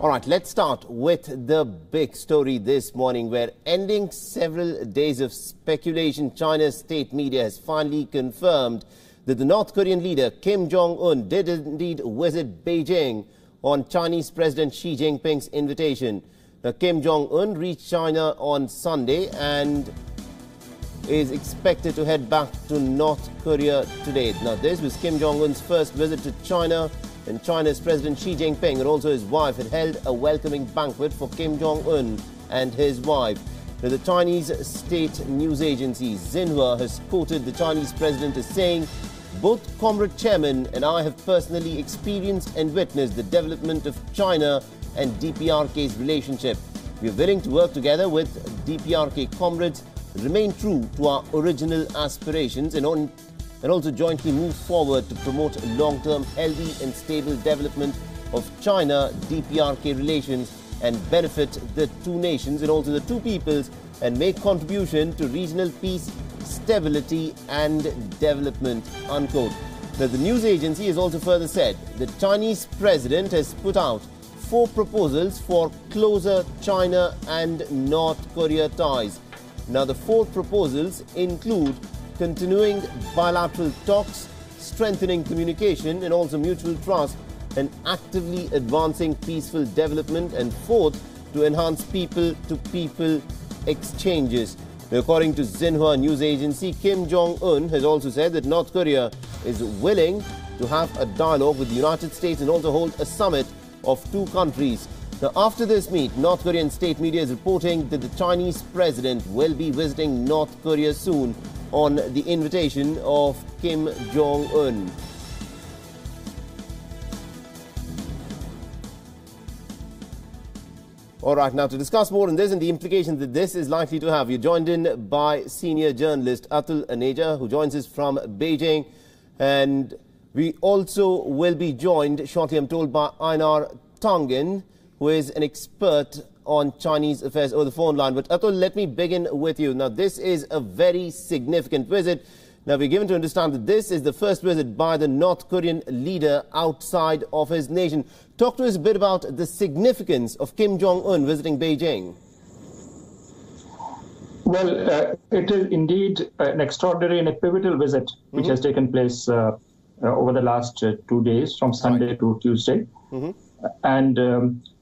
All right, let's start with the big story this morning, where ending several days of speculation, China's state media has finally confirmed that the North Korean leader Kim Jong Un did indeed visit Beijing on Chinese President Xi Jinping's invitation. Now, Kim Jong Un reached China on Sunday and is expected to head back to North Korea today. Now, this was Kim Jong Un's first visit to China, and China's President Xi Jinping and also his wife had held a welcoming banquet for Kim Jong Un and his wife. Now, the Chinese state news agency Xinhua has quoted the Chinese president as saying, "Both Comrade Chairman and I have personally experienced and witnessed the development of China and DPRK's relationship. We are willing to work together with DPRK comrades, remain true to our original aspirations and also jointly move forward to promote long-term healthy and stable development of China-DPRK relations and benefit the two nations and also the two peoples and make contribution to regional peace, stability and development," unquote. Now, the news agency has also further said the Chinese president has put out 4 proposals for closer China and North Korea ties. Now, the 4 proposals include continuing bilateral talks, strengthening communication and also mutual trust, and actively advancing peaceful development, and 4th, to enhance people-to-people exchanges. According to Xinhua news agency, Kim Jong Un has also said that North Korea is willing to have a dialogue with the United States and also hold a summit of 2 countries. Now, after this meet, North Korean state media is reporting that the Chinese president will be visiting North Korea soon on the invitation of Kim Jong Un. All right, now to discuss more on this and the implications that this is likely to have, you're joined in by senior journalist Atul Aneja, who joins us from Beijing. And we also will be joined shortly, I'm told, by Einar Tangen, who is an expert on Chinese affairs over the phone line. But Atul, let me begin with you. Now, this is a very significant visit. Now, we're given to understand that this is the first visit by the North Korean leader outside of his nation. Talk to us a bit about the significance of Kim Jong Un visiting Beijing. Well, it is indeed an extraordinary and a pivotal visit which has taken place over the last 2 days, from Sunday to Tuesday. And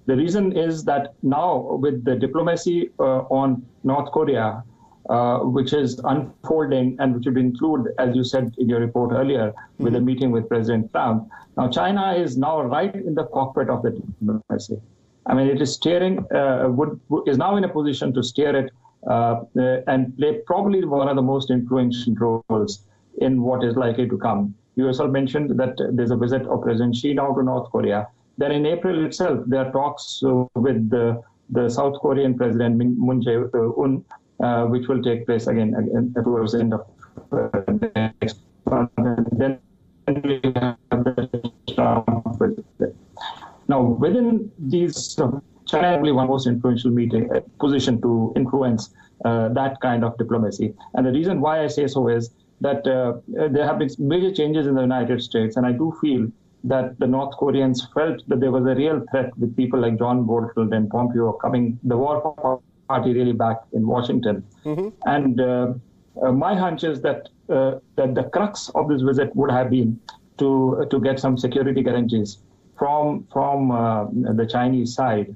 the reason is that now, with the diplomacy on North Korea, which is unfolding and which would include, as you said in your report earlier, with a meeting with President Trump, now China is now right in the cockpit of the diplomacy. I mean, it is steering, is now in a position to steer it and play probably one of the most influential roles in what is likely to come. You yourself mentioned that there's a visit of President Xi now to North Korea. Then in April itself, there are talks with the South Korean President Moon Jae-in, which will take place again towards the end of next month. Then we have the Trump visit. Now, within these, China will be one most influential position to influence that kind of diplomacy. And the reason why I say so is that there have been major changes in the United States, and I do feel that the North Koreans felt that there was a real threat with people like John Bolton and Pompeo coming, the war party really back in Washington. And my hunch is that the crux of this visit would have been to get some security guarantees from the Chinese side.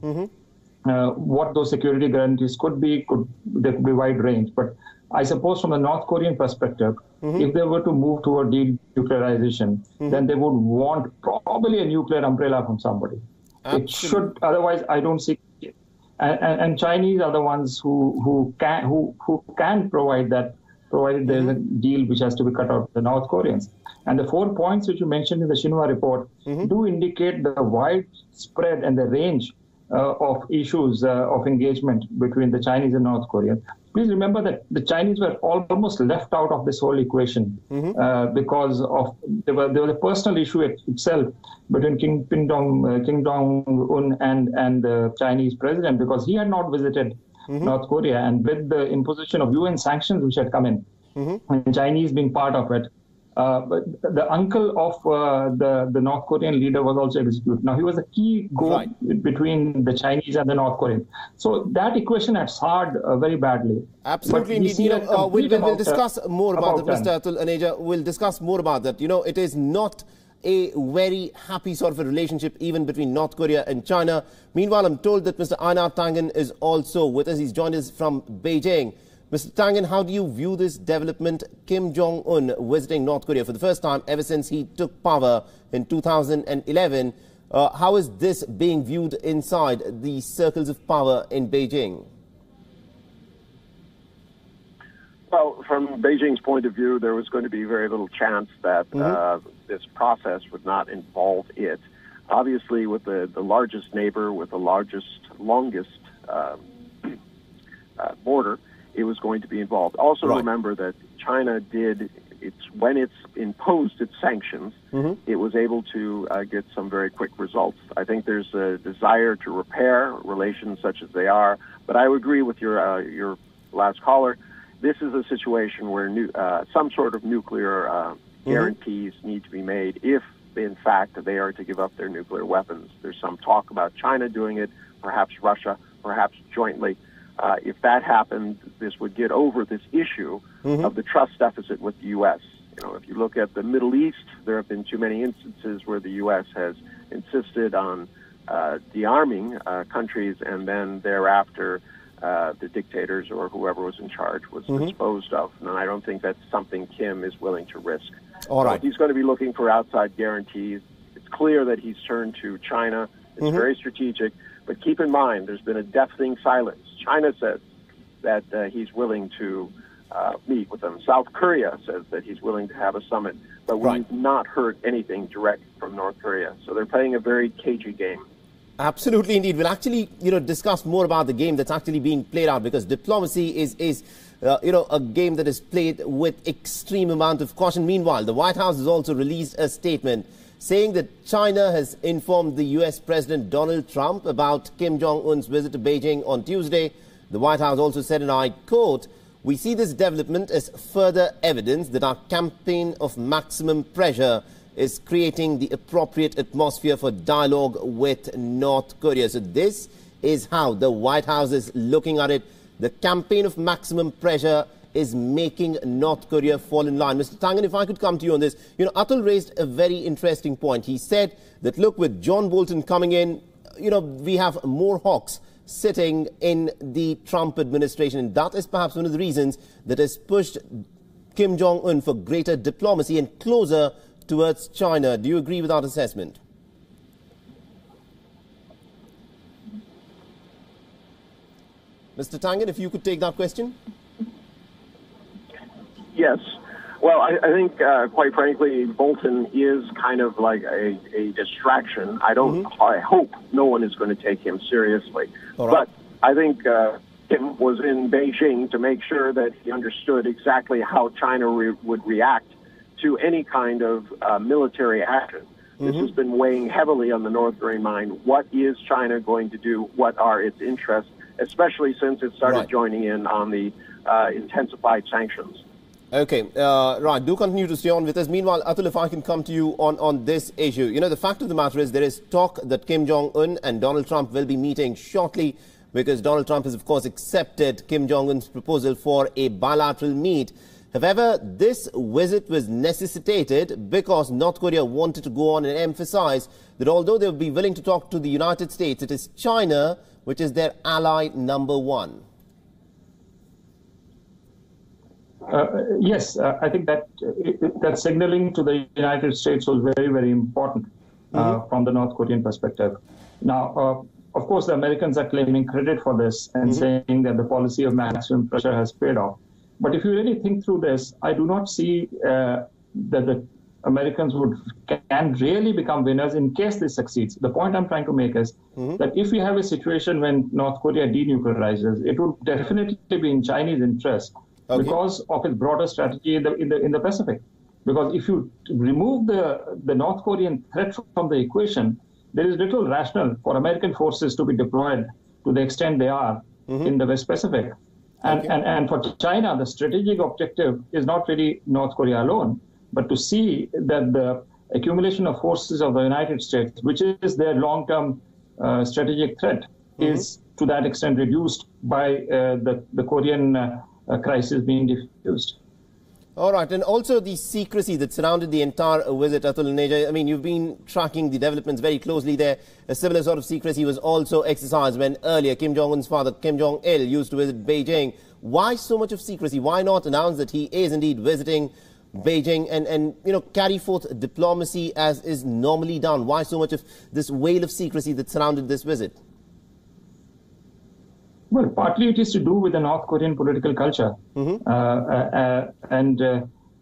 What those security guarantees could be, there could be wide range. But I suppose from the North Korean perspective, if they were to move toward denuclearization, then they would want probably a nuclear umbrella from somebody. Absolutely. It should, otherwise I don't see. And Chinese are the ones who can provide that, provided there's a deal which has to be cut out of the North Koreans. And the 4 points which you mentioned in the Xinhua report do indicate the widespread and the range of issues of engagement between the Chinese and North Korea. Please remember that the Chinese were almost left out of this whole equation because of there was a personal issue itself between Kim Jong Un and the Chinese president, because he had not visited North Korea, and with the imposition of UN sanctions which had come in, and Chinese being part of it, but the uncle of the North Korean leader was also executed. Now, he was a key go between the Chinese and the North Korean. So that equation had soured very badly. Absolutely, indeed. We'll discuss more about that, Mr. Atul Aneja. We'll discuss more about that. It is not a very happy sort of a relationship even between North Korea and China. Meanwhile, I'm told that Mr. Einar Tangen is also with us. He's joined us from Beijing. Mr. Tangen, how do you view this development? Kim Jong Un visiting North Korea for the first time ever since he took power in 2011. How is this being viewed inside the circles of power in Beijing? Well, from Beijing's point of view, there was going to be very little chance that this process would not involve it. Obviously, with the largest neighbor, with the longest border, it was going to be involved. Also, remember that China when it's imposed its sanctions, it was able to get some very quick results. I think there's a desire to repair relations such as they are, but I would agree with your last caller. This is a situation where some sort of nuclear guarantees need to be made if, in fact, they are to give up their nuclear weapons. There's some talk about China doing it, perhaps Russia, perhaps jointly. If that happened, this would get over this issue of the trust deficit with the U.S. If you look at the Middle East, there have been too many instances where the U.S. has insisted on de-arming countries, and then thereafter the dictators or whoever was in charge was disposed of. And I don't think that's something Kim is willing to risk. All right. So he's going to be looking for outside guarantees. It's clear that he's turned to China. It's very strategic. But keep in mind, there's been a deafening silence. China says that he's willing to meet with them. South Korea says that he's willing to have a summit. But we've not heard anything direct from North Korea. So they're playing a very cagey game. Absolutely, indeed. We'll actually, discuss more about the game that's actually being played out, because diplomacy is a game that is played with extreme amount of caution. Meanwhile, the White House has also released a statement saying that China has informed the U.S. President Donald Trump about Kim Jong Un's visit to Beijing on Tuesday. The White House also said, and I quote, "We see this development as further evidence that our campaign of maximum pressure is creating the appropriate atmosphere for dialogue with North Korea." So this is how the White House is looking at it. The campaign of maximum pressure is making North Korea fall in line. Mr. Tangen, if I could come to you on this. Atul raised a very interesting point. He said that, look, with John Bolton coming in, we have more hawks sitting in the Trump administration. And that is perhaps one of the reasons that has pushed Kim Jong Un for greater diplomacy and closer towards China. Do you agree with that assessment? Mr. Tangen, if you could take that question. Yes. Well, I think, quite frankly, Bolton is kind of like a distraction. I hope no one is going to take him seriously. But I think Kim was in Beijing to make sure that he understood exactly how China would react to any kind of military action. This has been weighing heavily on the North Korean mind. What is China going to do? What are its interests, especially since it started joining in on the intensified sanctions? Okay, right. Do continue to stay on with us. Meanwhile, Atul, if I can come to you on this issue. The fact of the matter is there is talk that Kim Jong Un and Donald Trump will be meeting shortly, because Donald Trump has, of course, accepted Kim Jong Un's proposal for a bilateral meet. However, this visit was necessitated because North Korea wanted to go on and emphasize that although they would be willing to talk to the United States, it is China which is their ally number one. Yes, I think that that signaling to the United States was very, very important from the North Korean perspective. Now, of course, the Americans are claiming credit for this and saying that the policy of maximum pressure has paid off. But if you really think through this, I do not see that the Americans can really become winners in case this succeeds. The point I'm trying to make is that if we have a situation when North Korea denuclearizes, it would definitely be in Chinese interest because of its broader strategy in the Pacific. Because if you remove the North Korean threat from the equation, there is little rationale for American forces to be deployed to the extent they are in the West Pacific. And for China, the strategic objective is not really North Korea alone, But to see that the accumulation of forces of the United States, which is their long-term strategic threat, is to that extent reduced by the Korean crisis being diffused. All right, and also the secrecy that surrounded the entire visit, Atul and Neja. I mean, you've been tracking the developments very closely there. A similar sort of secrecy was also exercised when earlier Kim Jong Un's father, Kim Jong Il, used to visit Beijing. Why so much of secrecy? Why not announce that he is indeed visiting Beijing and carry forth diplomacy as is normally done? Why so much of this veil of secrecy that surrounded this visit? Well, partly it is to do with the North Korean political culture, and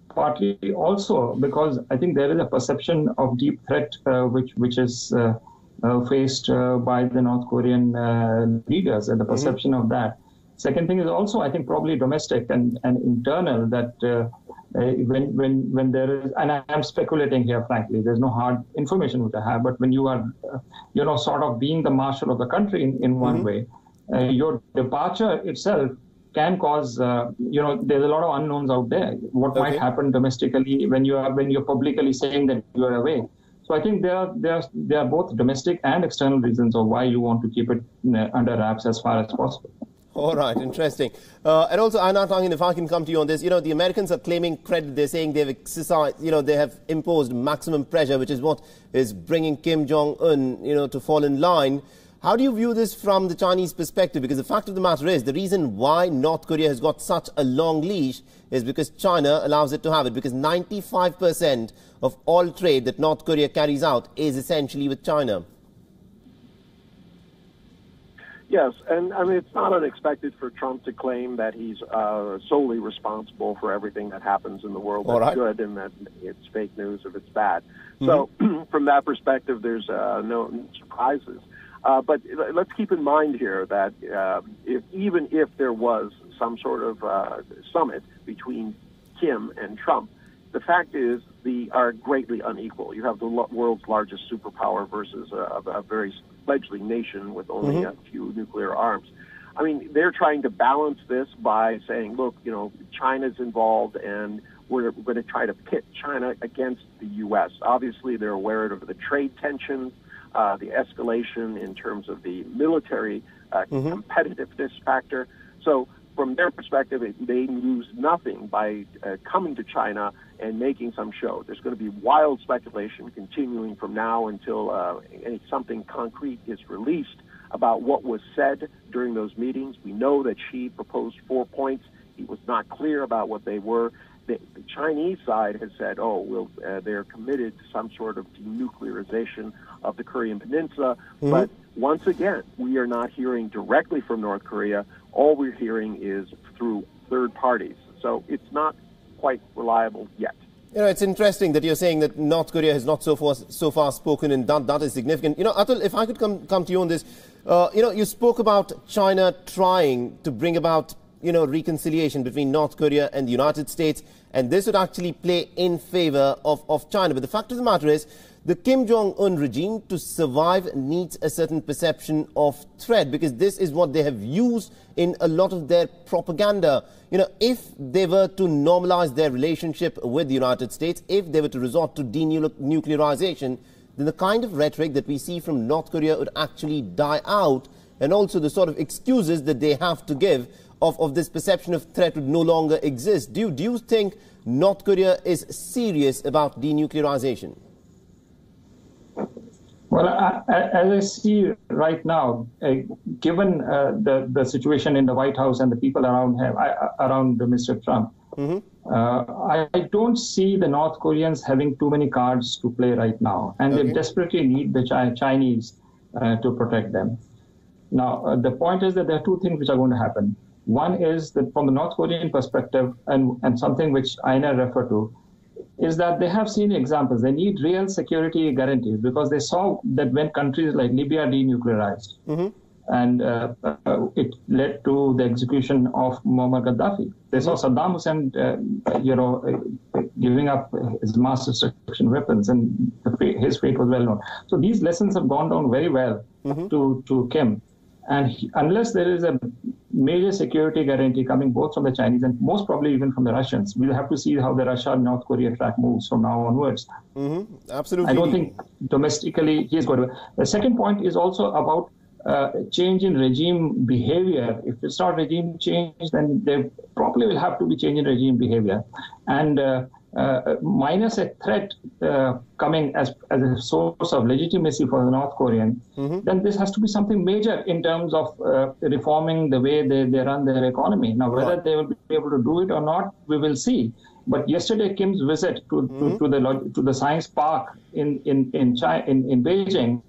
partly also because I think there is a perception of deep threat which is faced by the North Korean leaders, and the perception of that. Second thing is also, I think, probably domestic and internal, that when there is, and I am speculating here, frankly, there's no hard information which I have, but when you are, sort of being the marshal of the country in one way, your departure itself can cause, there's a lot of unknowns out there. What might happen domestically when you're publicly saying that you are away. So I think there are both domestic and external reasons of why you want to keep it under wraps as far as possible. All right, interesting. And also, Anna Tangin, if I can come to you on this, the Americans are claiming credit. They're saying they've exercised, they have imposed maximum pressure, which is what is bringing Kim Jong Un, to fall in line. How do you view this from the Chinese perspective? Because the fact of the matter is, the reason why North Korea has got such a long leash is because China allows it to have it. Because 95% of all trade that North Korea carries out is essentially with China. Yes, and I mean, it's not unexpected for Trump to claim that he's solely responsible for everything that happens in the world that's good, and that it's fake news if it's bad. So from that perspective, there's no surprises. But let's keep in mind here that even if there was some sort of summit between Kim and Trump, the fact is they are greatly unequal. You have the world's largest superpower versus a very fledgling nation with only a few nuclear arms. I mean, they're trying to balance this by saying, look, China's involved and we're going to try to pit China against the U.S. Obviously, they're aware of the trade tensions, the escalation in terms of the military competitiveness factor. So from their perspective, they lose nothing by coming to China and making some show. There's going to be wild speculation continuing from now until something concrete is released about what was said during those meetings. We know that Xi proposed 4 points. He was not clear about what they were. The Chinese side has said, they're committed to some sort of denuclearization of the Korean Peninsula. But once again, we are not hearing directly from North Korea. All we're hearing is through third parties. So it's not quite reliable yet. It's interesting that you're saying that North Korea has not so far spoken, and that is significant. Atul, if I could come to you on this, you spoke about China trying to bring about reconciliation between North Korea and the United States, and this would actually play in favor of China. But the fact of the matter is, the Kim Jong Un regime, to survive, needs a certain perception of threat, because this is what they have used in a lot of their propaganda. If they were to normalize their relationship with the United States, if they were to resort to denuclearization, then the kind of rhetoric that we see from North Korea would actually die out, and also the sort of excuses that they have to give of this perception of threat would no longer exist. Do you think North Korea is serious about denuclearization? Well, as I see right now, given the situation in the White House and the people around Mr. Trump, I don't see the North Koreans having too many cards to play right now, and they desperately need the Chinese to protect them. Now, the point is that there are two things which are going to happen. One is that from the North Korean perspective, and something which Aina referred to, is that they have seen examples. They need real security guarantees, because they saw that when countries like Libya denuclearized, and it led to the execution of Muammar Gaddafi. They saw Saddam Hussein, giving up his mass destruction weapons, and his fate was well known. So these lessons have gone down very well to Kim. And unless there is a major security guarantee coming both from the Chinese and most probably even from the Russians, we'll have to see how the Russia-North Korea track moves from now onwards. Absolutely. I don't think domestically he's going to. The second point is also about change in regime behavior. If it's not regime change, then there probably will have to be change in regime behavior. And minus a threat coming as a source of legitimacy for the North Korean, then this has to be something major in terms of reforming the way they run their economy. Now, whether they will be able to do it or not, we will see. But yesterday, Kim's visit to the science park in Beijing,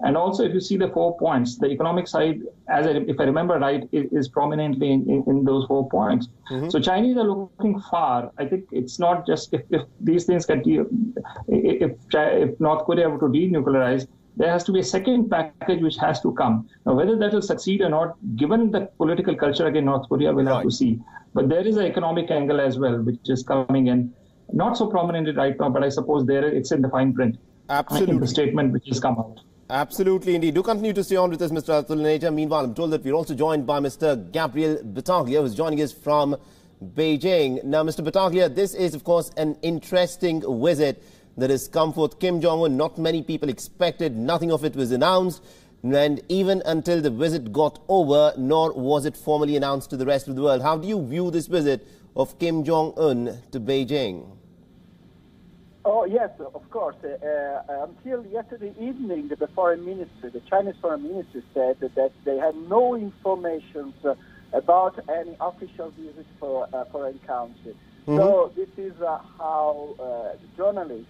and also if you see the 4 points, the economic side, if I remember right, is prominently in those 4 points. So Chinese are looking far. I think it's not just if these things continue, if North Korea were to denuclearize, there has to be a second package which has to come. Now, whether that will succeed or not, given the political culture again, North Korea will have to see. But there is an economic angle as well, which is coming in, not so prominently right now, but I suppose it's in the fine print. Absolutely. In the statement which has come out. Absolutely, indeed. Do continue to stay on with us, Mr. Atul Neja. Meanwhile, I'm told that we're also joined by Mr. Gabriel Battaglia, who's joining us from Beijing. Now, Mr. Battaglia, this is, of course, an interesting visit that has come forth. Kim Jong Un, not many people expected. Nothing of it was announced. And even until the visit got over, nor was it formally announced to the rest of the world. How do you view this visit of Kim Jong Un to Beijing? Oh, yes, of course. Until yesterday evening, the Chinese foreign ministry said that they had no information about any official visits for foreign country. So this is how the journalists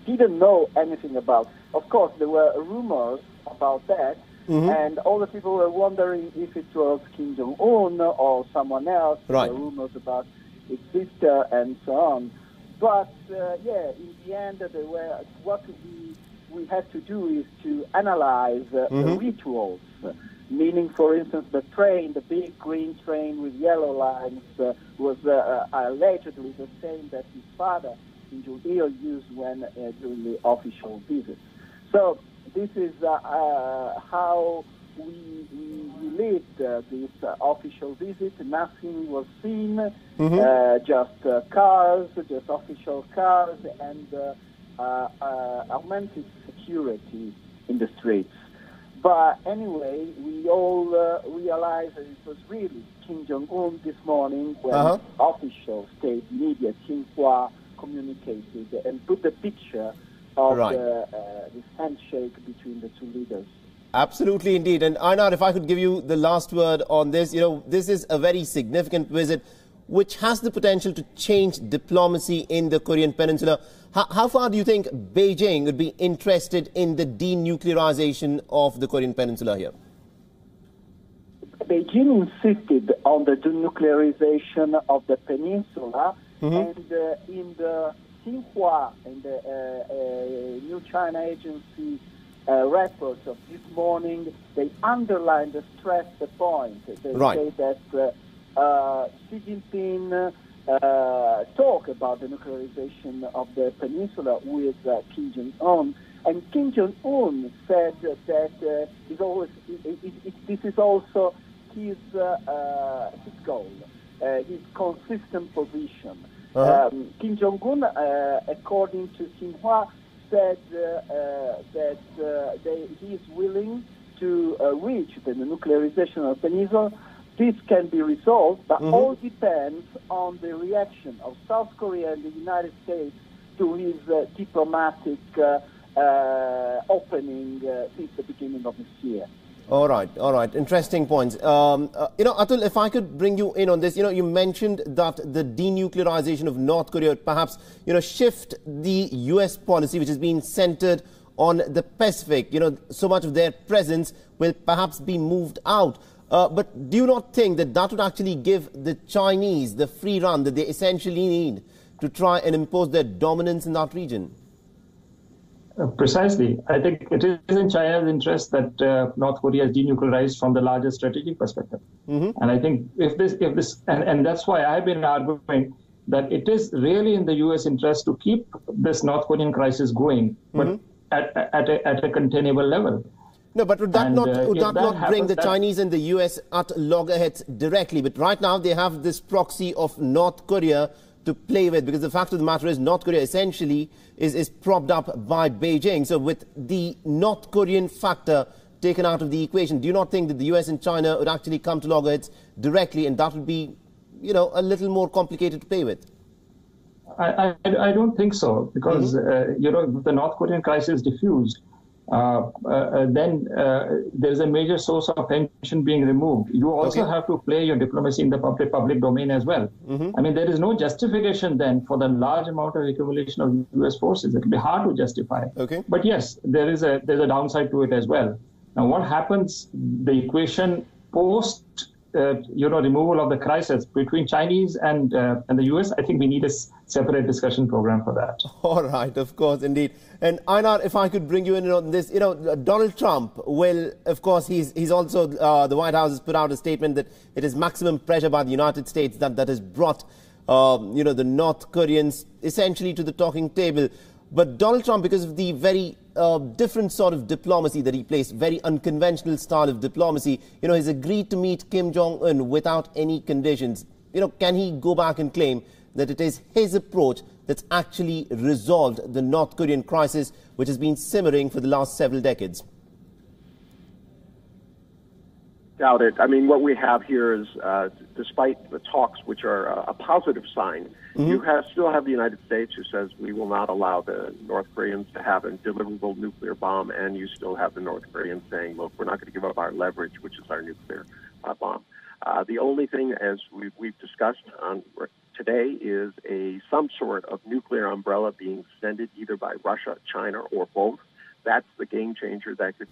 didn't know anything about. Of course, there were rumors about that, and all the people were wondering if it was Kim Jong Un or someone else. Right. There were rumors about his sister and so on. But in the end, what we had to do is to analyze the rituals. Meaning, for instance, the big green train with yellow lines, was allegedly the same that his father, Kim Jong Il, used during the official visit. So this is how we lived this official visit. Nothing was seen, just cars, just official cars, and augmented security in the streets. But anyway, we all realized that it was really Kim Jong Un this morning when official state media, Xinhua, communicated and put the picture of this handshake between the two leaders. Absolutely, indeed. And Einar, if I could give you the last word on this, this is a very significant visit which has the potential to change diplomacy in the Korean Peninsula. How far do you think Beijing would be interested in the denuclearization of the Korean Peninsula here? Beijing insisted on the denuclearization of the peninsula, and in the Xinhua, in the New China Agency reports of this morning, they underlined and stressed the point. They say that Xi Jinping talk about the nuclearization of the peninsula with Kim Jong Un, and Kim Jong Un said that this is also his goal, his consistent position. Kim Jong Un, according to Xinhua, said that he is willing to reach the nuclearization of the peninsula. This can be resolved, but all depends on the reaction of South Korea and the United States to his diplomatic opening since the beginning of this year. All right. Interesting points. Atul, if I could bring you in on this, you mentioned that the denuclearization of North Korea would perhaps, shift the US policy, which has been centered on the Pacific. So much of their presence will perhaps be moved out. But do you not think that would actually give the Chinese the free run that they essentially need to try and impose their dominance in that region? Precisely. I think it is in China's interest that North Korea is denuclearized from the larger strategic perspective. And I think if this, and that's why I've been arguing that it is really in the US interest to keep this North Korean crisis going, but at a containable level. No, but would that not bring the Chinese and the US at loggerheads directly? But right now they have this proxy of North Korea to play with, because the fact of the matter is North Korea essentially is propped up by Beijing. So with the North Korean factor taken out of the equation, do you not think that the US and China would actually come to loggerheads directly, and that would be, a little more complicated to play with? I don't think so, because, if the North Korean crisis diffused, then there's a major source of tension being removed. You also have to play your diplomacy in the public domain as well. I mean, there is no justification then for the large amount of accumulation of U.S. forces. It will be hard to justify. But yes, there's a downside to it as well. Now, what happens, the equation post removal of the crisis between Chinese and the US, I think we need a separate discussion program for that. All right, of course, indeed. And Einar, if I could bring you in on this, Donald Trump will, of course, he's also, the White House has put out a statement that it is maximum pressure by the United States that has brought, the North Koreans essentially to the talking table. But Donald Trump, because of the very different sort of diplomacy that he plays, very unconventional style of diplomacy, he's agreed to meet Kim Jong Un without any conditions. Can he go back and claim that it is his approach that's actually resolved the North Korean crisis, which has been simmering for the last several decades? Doubt it. I mean, what we have here is, despite the talks, which are a positive sign, you still have the United States who says we will not allow the North Koreans to have a deliverable nuclear bomb, and you still have the North Koreans saying, look, we're not going to give up our leverage, which is our nuclear bomb. The only thing, as we've discussed today, is some sort of nuclear umbrella being extended either by Russia, China, or both. That's the game changer that could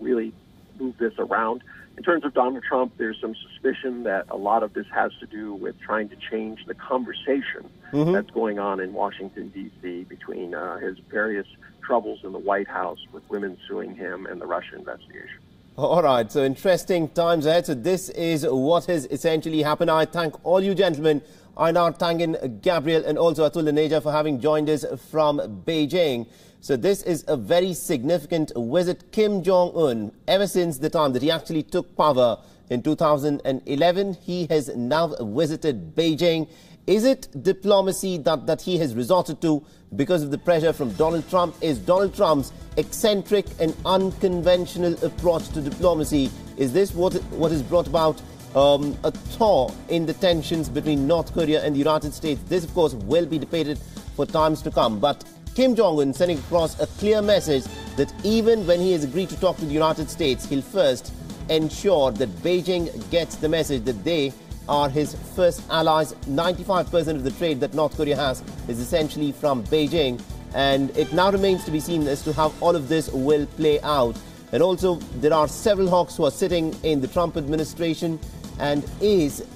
really move this around. In terms of Donald Trump, there's some suspicion that a lot of this has to do with trying to change the conversation that's going on in Washington, D.C. between his various troubles in the White House with women suing him and the Russia investigation. All right, so interesting times ahead. So this is what has essentially happened. I thank all you gentlemen, Einar, Tangen, Gabriel, and also Atul Laneja for having joined us from Beijing. So this is a very significant visit. Kim Jong Un, ever since the time that he actually took power in 2011, he has now visited Beijing. Is it diplomacy that he has resorted to because of the pressure from Donald Trump? Is Donald Trump's eccentric and unconventional approach to diplomacy, is this what has brought about a thaw in the tensions between North Korea and the United States? This, of course, will be debated for times to come. But Kim Jong Un sending across a clear message that even when he has agreed to talk to the United States, he'll first ensure that Beijing gets the message that they are his first allies. 95% of the trade that North Korea has is essentially from Beijing. And it now remains to be seen as to how all of this will play out. And also, there are several hawks who are sitting in the Trump administration. And is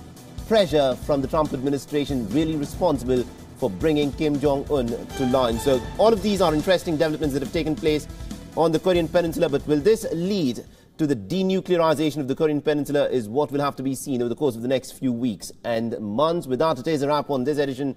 pressure from the Trump administration really responsible for bringing Kim Jong Un to line? So all of these are interesting developments that have taken place on the Korean Peninsula. But will this lead to the denuclearization of the Korean Peninsula is what will have to be seen over the course of the next few weeks and months. With that, it is a wrap on this edition.